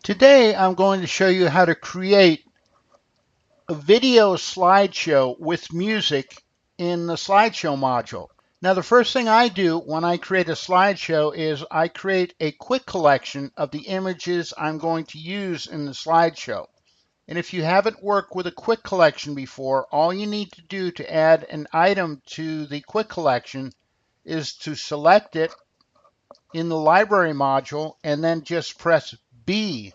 Today I'm going to show you how to create a video slideshow with music in the slideshow module. Now the first thing I do when I create a slideshow is I create a quick collection of the images I'm going to use in the slideshow. And if you haven't worked with a quick collection before, all you need to do to add an item to the quick collection is to select it in the library module and then just press B.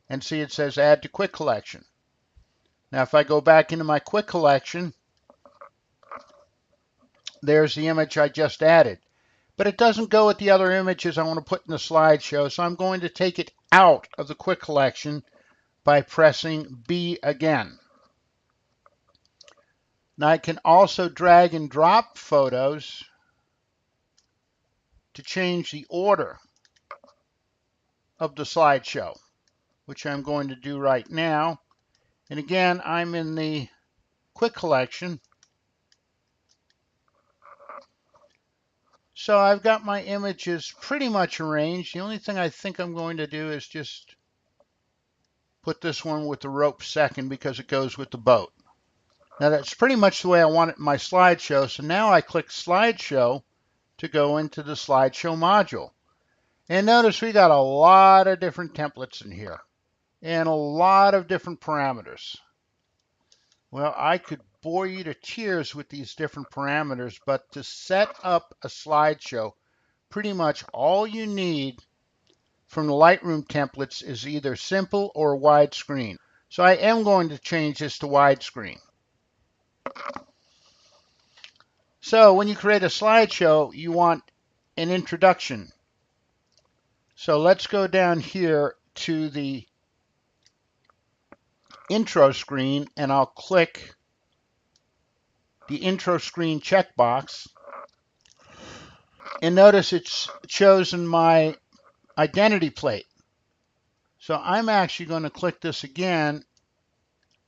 And see, it says add to quick collection. Now if I go back into my quick collection, there's the image I just added. But it doesn't go with the other images I want to put in the slideshow, so I'm going to take it out of the quick collection by pressing B again. Now I can also drag and drop photos to change the order of the slideshow, which I'm going to do right now. And again, I'm in the quick collection. So I've got my images pretty much arranged. The only thing I think I'm going to do is just put this one with the rope second because it goes with the boat. Now that's pretty much the way I want it in my slideshow. So now I click Slideshow to go into the slideshow module. And notice we got a lot of different templates in here and a lot of different parameters. Well, I could bore you to tears with these different parameters, but to set up a slideshow, pretty much all you need from the Lightroom templates is either simple or widescreen. So I am going to change this to widescreen. So when you create a slideshow, you want an introduction. So let's go down here to the intro screen and I'll click the intro screen checkbox. And notice it's chosen my identity plate. So I'm actually going to click this again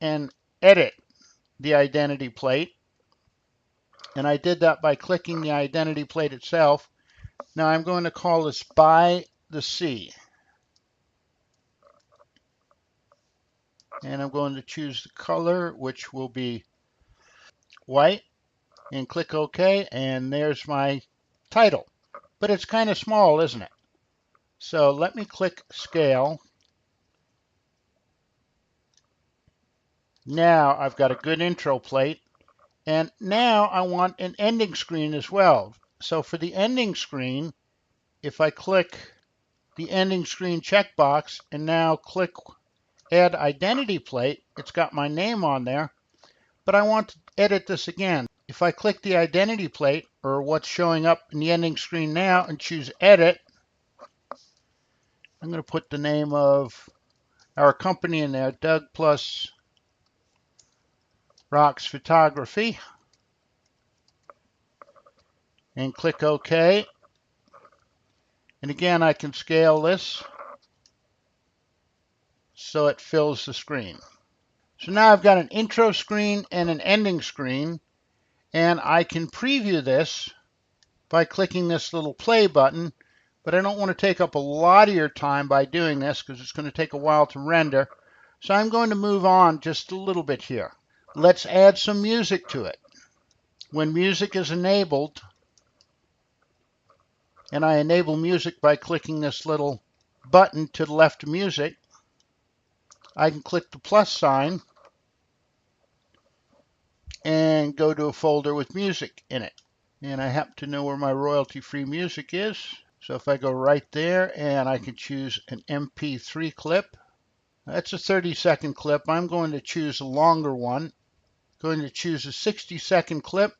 and edit the identity plate. And I did that by clicking the identity plate itself. Now I'm going to call this By the Sea. And I'm going to choose the color, which will be white, and click OK. And there's my title. But it's kind of small, isn't it? So let me click Scale. Now I've got a good intro plate. And now I want an ending screen as well. So for the ending screen, if I click the ending screen checkbox and now click Add Identity Plate, it's got my name on there, but I want to edit this again. If I click the identity plate, or what's showing up in the ending screen now, and choose Edit, I'm going to put the name of our company in there, Doug plus Rocks Photography, and click OK. And again, I can scale this so it fills the screen. So now I've got an intro screen and an ending screen, and I can preview this by clicking this little play button, but I don't want to take up a lot of your time by doing this because it's going to take a while to render. So I'm going to move on just a little bit here. Let's add some music to it. When music is enabled, and I enable music by clicking this little button to the left of music, I can click the plus sign and go to a folder with music in it. And I happen to know where my royalty-free music is. So if I go right there and I can choose an MP3 clip, that's a 30-second clip. I'm going to choose a longer one. Going to choose a 60-second clip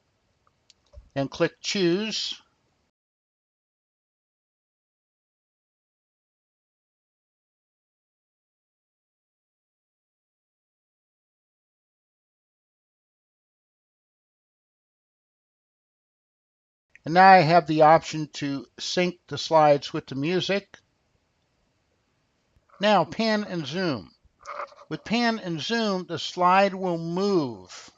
and click Choose. And now I have the option to sync the slides with the music. Now pan and zoom. With pan and zoom, the slide will move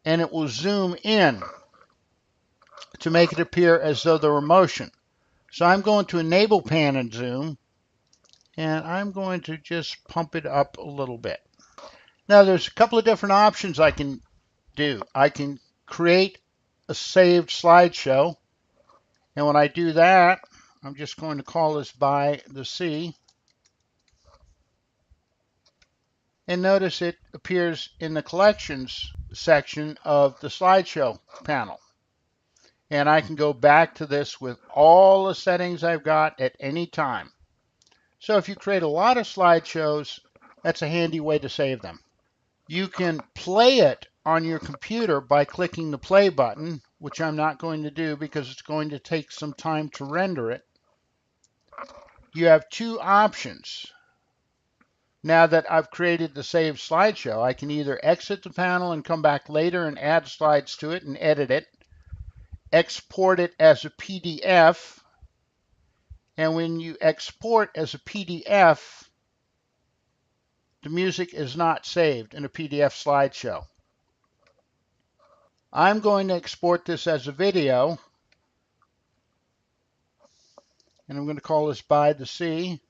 and it will zoom in to make it appear as though there were motion. So I'm going to enable pan and zoom, and I'm going to just pump it up a little bit. Now there's a couple of different options I can do. I can create a saved slideshow, and when I do that, I'm just going to call this by the sea, and notice it appears in the collections section of the slideshow panel. And I can go back to this with all the settings I've got at any time. So if you create a lot of slideshows, that's a handy way to save them. You can play it on your computer by clicking the play button, which I'm not going to do because it's going to take some time to render it. You have two options. Now that I've created the saved slideshow, I can either exit the panel and come back later and add slides to it and edit it, export it as a PDF, and when you export as a PDF, the music is not saved in a PDF slideshow. I'm going to export this as a video, and I'm going to call this by the sea,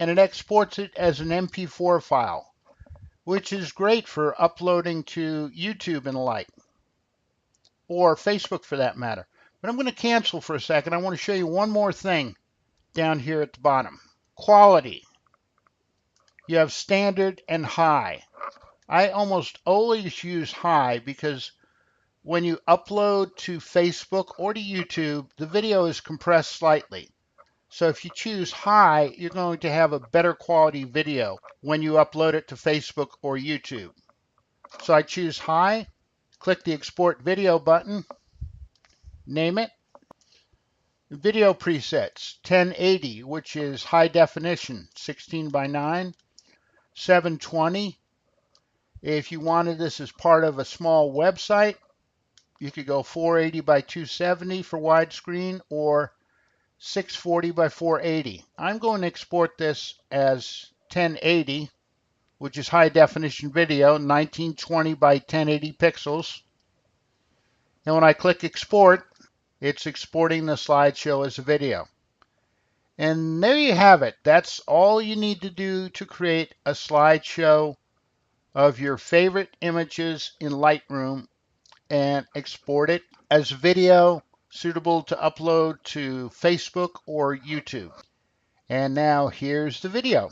and it exports it as an MP4 file, which is great for uploading to YouTube and the like, or Facebook for that matter. But I'm going to cancel for a second. I want to show you one more thing down here at the bottom. Quality. You have standard and high. I almost always use high because when you upload to Facebook or to YouTube, the video is compressed slightly. So if you choose high, you're going to have a better quality video when you upload it to Facebook or YouTube. So I choose high, click the export video button, name it. Video presets, 1080, which is high definition, 16 by 9, 720. If you wanted this as part of a small website, you could go 480 by 270 for widescreen or 640 by 480. I'm going to export this as 1080, which is high definition video, 1920 by 1080 pixels. And when I click export, it's exporting the slideshow as a video. And there you have it. That's all you need to do to create a slideshow of your favorite images in Lightroom and export it as video suitable to upload to Facebook or YouTube. And now here's the video.